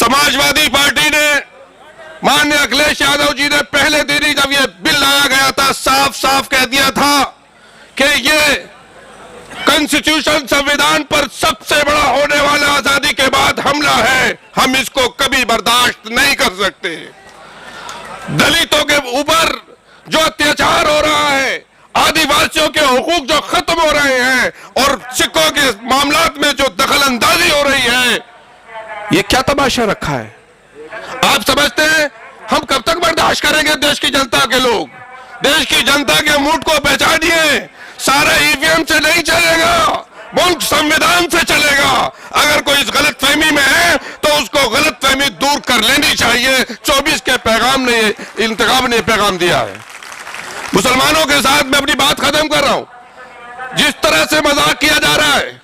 Samajwadi party ने, माननीय अखिलेश यादव जी ने पहले दिन ही जब ये बिल लाया गया था साफ साफ कह दिया था कि ये कॉन्स्टिट्यूशन संविधान पर सबसे बड़ा होने वाला आजादी के बाद हमला है, हम इसको कभी बर्दाश्त नहीं कर सकते। दलितों के ऊपर जो अत्याचार हो रहा है, आदिवासियों के हुकूक जो खत्म हो रहे हैं और सिखों के मामलात में जो दखलंदाजी हो रही है, ये क्या तमाशा रखा है? आप समझते हैं हम कब तक बर्दाश्त करेंगे? देश की जनता के लोग, देश की जनता के मूड को पहचानिए। सारा ईवीएम से नहीं चलेगा, मुल्क संविधान से चलेगा। अगर कोई इस गलतफहमी में है तो उसको गलतफहमी दूर कर लेनी चाहिए। 24 के पैगाम ने, इंतखाब ने पैगाम दिया है। मुसलमानों के साथ मैं अपनी बात खत्म कर रहा हूं। जिस तरह से मजाक किया जा रहा है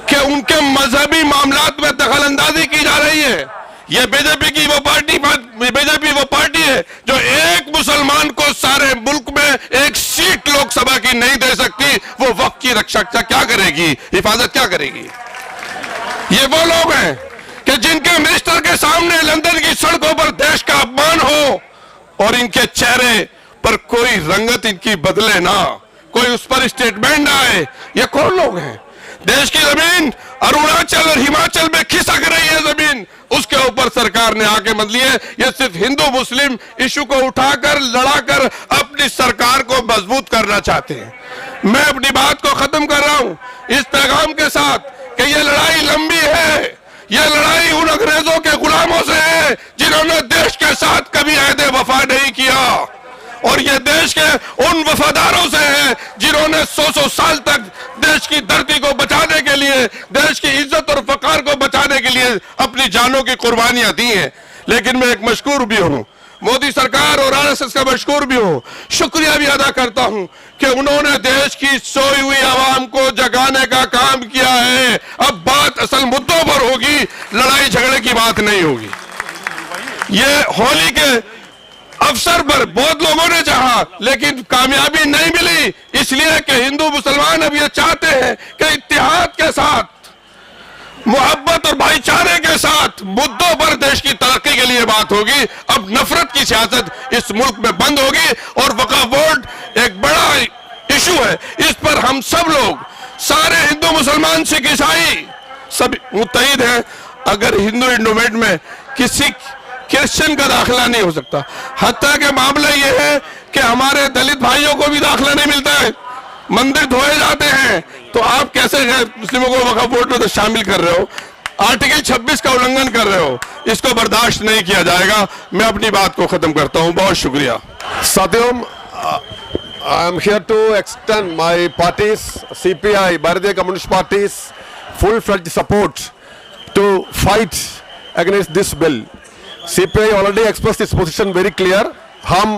कि उनके मजहबी मामलात में दखलंदाजी की जा रही है, यह बीजेपी वो पार्टी है जो एक मुसलमान को सारे मुल्क में एक सीट लोकसभा की नहीं दे सकती। वो वक्त की रक्षा क्या करेगी, हिफाजत क्या करेगी? ये वो लोग हैं कि जिनके मिनिस्टर के सामने लंदन की सड़कों पर देश का अपमान हो और इनके चेहरे पर कोई रंगत इनकी बदले ना, कोई उस पर स्टेटमेंट ना आए। ये कौन लोग हैं? देश की जमीन अरुणाचल और हिमाचल में खिसक रही है जमीन, उसके ऊपर सरकार ने आके मत लिए। ये सिर्फ हिंदू मुस्लिम इशू को उठाकर लड़ाकर अपनी सरकार को मजबूत करना चाहते हैं। मैं अपनी बात को खत्म कर रहा हूं इस पैगाम के साथ कि ये लड़ाई लंबी है। ये लड़ाई उन अंग्रेजों के गुलामों से है जिन्होंने देश के साथ कभी अहद वफा नहीं किया, और ये देश के उन वफादारों से है जिन्होंने 100 साल तक देश की धरती को बचाने के लिए, देश की इज्जत और फकार को बचाने के लिए अपनी जानों की कुर्बानियां दी हैं। लेकिन मैं एक मशकूर भी हूं, मोदी सरकार और आरएसएस का मशकूर भी हूं, शुक्रिया भी अदा करता हूं कि उन्होंने देश की सोई हुई आवाम को जगाने का काम किया है। अब बात असल मुद्दों पर होगी, लड़ाई झगड़े की बात नहीं होगी। ये होली के अवसर पर बहुत लोगों ने चाहा लेकिन कामयाबी नहीं मिली, इसलिए कि हिंदू मुसलमान अब ये चाहते हैं कि इत्तेहाद के साथ, मोहब्बत और भाईचारे के साथ मुद्दों पर देश की तरक्की के लिए बात होगी। अब नफरत की सियासत इस मुल्क में बंद होगी और वक्फ बोर्ड एक बड़ा इशू है, इस पर हम सब लोग, सारे हिंदू मुसलमान सिख ईसाई सब मुत्तहिद हैं। अगर हिंदू इंडोमेंट में किसी क्रिश्चियन का दाखिला नहीं हो सकता, हत्या के मामला यह है कि हमारे दलित भाइयों को भी दाखिला नहीं मिलता है, मंदिर धोए जाते हैं, तो आप कैसे मुस्लिमों को वक्फ बोर्ड में तो शामिल कर रहे हो? आर्टिकल 26 का उल्लंघन कर रहे हो, इसको बर्दाश्त नहीं किया जाएगा। मैं अपनी बात को खत्म करता हूं, बहुत शुक्रिया। साथियों, I am here to extend my party's CPI, Bharatiya Communist Party's full-fledged support to fight against this bill. CPI already expressed its position very clear. हम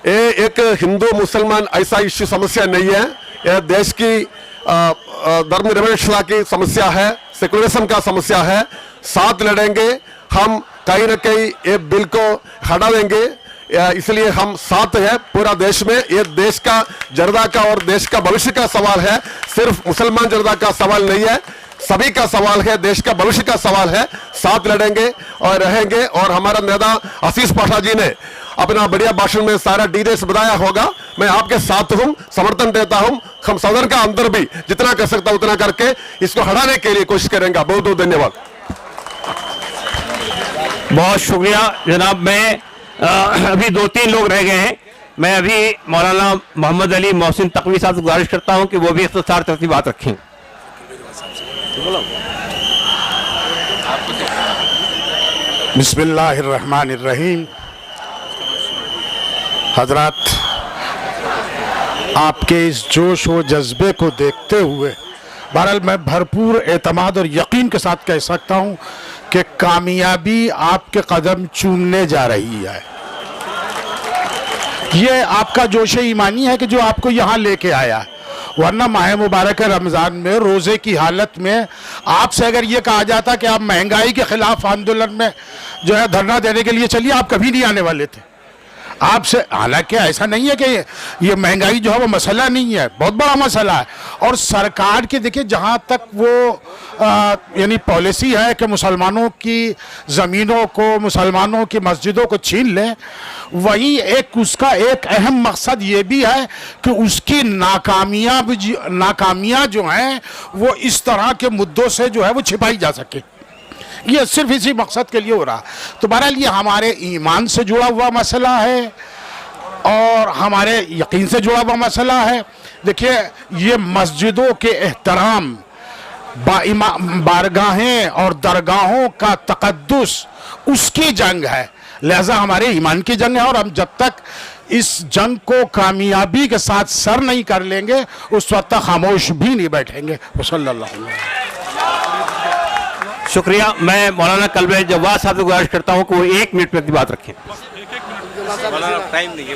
एक हिंदू मुसलमान ऐसा इश्यू समस्या नहीं है, यह देश की धर्म निरपेक्षता की समस्या है, सेकुलरिज्म का समस्या है। साथ लड़ेंगे हम, कहीं ना कहीं ये बिल को हटा देंगे, इसलिए हम साथ हैं पूरा देश में। ये देश का जनता का और देश का भविष्य का सवाल है, सिर्फ मुसलमान जनता का सवाल नहीं है, सभी का सवाल है, देश का भविष्य का सवाल है। साथ लड़ेंगे और रहेंगे। और हमारा नेता आशीष पाठा जी ने अपना बढ़िया भाषण में सारा डिटेल्स बताया होगा। मैं आपके साथ हूं, समर्थन देता हूं। हम सदन का अंदर भी जितना कर सकता उतना करके इसको हटाने के लिए कोशिश करेंगे। बहुत बहुत धन्यवाद। बहुत शुक्रिया जनाब। मैं अभी 2-3 लोग रह गए हैं। मैं अभी मौलाना मोहम्मद अली मोहसिन तकवी साहब से गुजारिश करता हूं कि वो भी इख्तिसार तरती बात रखें। बिस्मिल्लाहिर्रहमानिर्रहीम। हजरात, आपके इस जोश व जज्बे को देखते हुए बहरहाल मैं भरपूर एतमाद और यकीन के साथ कह सकता हूं कि कामयाबी आपके कदम चूमने जा रही है। ये आपका जोश ईमानी है कि जो आपको यहाँ लेके आया है, वरना माह मुबारक रमज़ान में रोज़े की हालत में आपसे अगर ये कहा जाता कि आप महंगाई के खिलाफ आंदोलन में जो है धरना देने के लिए चलिए, आप कभी नहीं आने वाले थे। आपसे, हालांकि ऐसा नहीं है कि ये महंगाई जो है वो मसला नहीं है, बहुत बड़ा मसला है। और सरकार की देखिए जहाँ तक वो यानी पॉलिसी है कि मुसलमानों की ज़मीनों को, मुसलमानों की मस्जिदों को छीन ले, वहीं एक उसका एक अहम मकसद ये भी है कि उसकी नाकामियाँ जो हैं वो इस तरह के मुद्दों से जो है वो छिपाई जा सके। ये सिर्फ इसी मकसद के लिए हो रहा। तो बहरहाल ये हमारे ईमान से जुड़ा हुआ मसला है और हमारे यकीन से जुड़ा हुआ मसला है। देखिए ये मस्जिदों के एहतराम, बारगाहें और दरगाहों का तकद्दुस, उसकी जंग है, लिहाजा हमारे ईमान की जंग है। और हम जब तक इस जंग को कामयाबी के साथ सर नहीं कर लेंगे उस वक्त तक खामोश भी नहीं बैठेंगे। सल्लल्लाहु अलैहि शुक्रिया। मैं मौलाना कल्बे जवाद साहब से गुजारिश करता हूं कि वो 1 मिनट में अपनी बात रखें। टाइम नहीं है,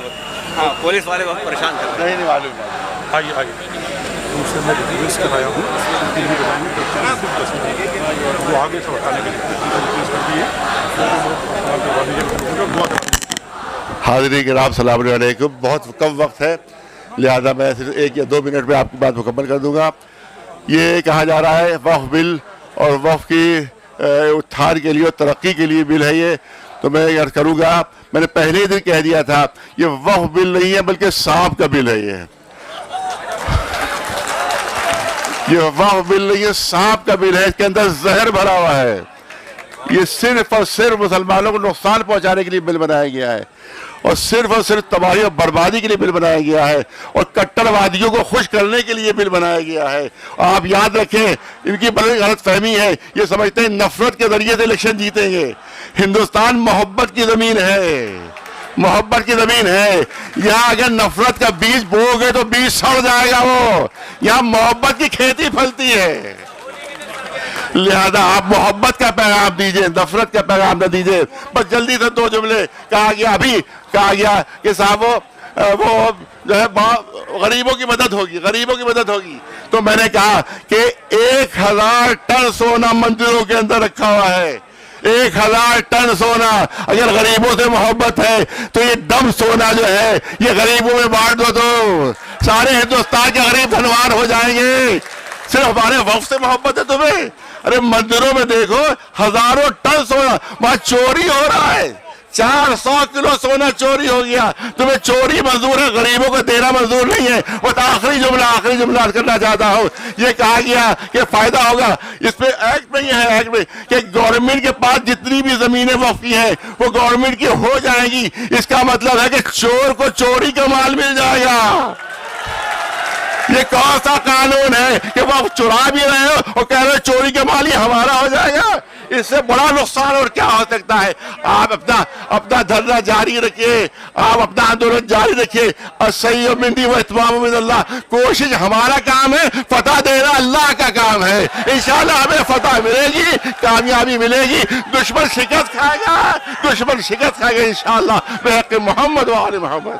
हाँ, पुलिस वाले बहुत परेशान कर रहे हैं। नहीं मालूम। आइए आइए, तुमसे मैं रिक्वेस्ट कराया हूँ वो आगे से बताने के लिए रिक्वेस्ट कर दी है। हाज़रीन किराम सलाम अलैकुम। बहुत कम वक्त है, लिहाजा मैं सिर्फ 1 या 2 मिनट में आपकी बात मुकम्मल कर दूंगा। ये कहा जा रहा है वक्फ बिल और वक्फ की उत्थान के लिए और तरक्की के लिए बिल है ये, तो मैं अर्ज करूँगा, मैंने पहले ही दिन कह दिया था ये वक्फ बिल नहीं है बल्कि सांप का बिल है। ये वक्फ बिल नहीं है, सांप का बिल है, इसके अंदर जहर भरा हुआ है। ये सिर्फ और सिर्फ मुसलमानों को नुकसान पहुंचाने के लिए बिल बनाया गया है और सिर्फ तबाही और बर्बादी के लिए बिल बनाया गया है और कट्टरवादियों को खुश करने के लिए बिल बनाया गया है। आप याद रखें, इनकी बड़ी गलत फहमी है, ये समझते हैं नफरत के जरिए से इलेक्शन जीतेंगे। हिंदुस्तान मोहब्बत की जमीन है, मोहब्बत की जमीन है। यहाँ अगर नफरत का बीज बोओगे तो बीज सड़ जाएगा। वो यहाँ मोहब्बत की खेती फलती है, लिहाजा आप मोहब्बत का पैगाम दीजिए, नफरत का पैगाम न दीजिए। बस जल्दी से 2 जुमले कहा गया, अभी कहा गया कि साहब वो जो है गरीबों की मदद होगी, गरीबों की मदद होगी। तो मैंने कहा कि 1000 टन सोना मंदिरों के अंदर रखा हुआ है, 1000 टन सोना। अगर गरीबों से मोहब्बत है तो ये दम सोना जो है ये गरीबों में बांट दो तो सारे हिंदुस्तान के गरीब धनवान हो जाएंगे। सिर्फ हमारे वक्त से मोहब्बत है तुम्हें? अरे मंदिरों में देखो हजारों टन सोना वहां चोरी हो रहा है, 400 किलो सोना चोरी हो गया। तुम्हें चोरी मंजूर है, गरीबों को देना मंजूर नहीं है। वो तो आखिरी जुमला करना चाहता हूँ। ये कहा गया कि फायदा होगा, इसमें एक्ट में यह है, एक्ट में कि गवर्नमेंट के पास जितनी भी जमीनें वक्फ की है वो गवर्नमेंट की हो जाएगी। इसका मतलब है कि चोर को चोरी का माल मिल जाएगा। ये कौन सा कानून है कि वो आप चुरा भी रहे हो और कह रहे हो चोरी के माल ही हमारा हो जाएगा? इससे बड़ा नुकसान और क्या हो सकता है? आप अपना धरना जारी रखिए, आप अपना आंदोलन जारी रखिए। असही मिंदी व इत्माम मिनल्लाह, कोशिश हमारा काम है, फतह देना अल्लाह का काम है। इंशाअल्लाह हमें फतह मिलेगी, कामयाबी मिलेगी। दुश्मन शिकस्त खाएगा इंशाअल्लाह। बेहक मोहम्मद व आले मोहम्मद।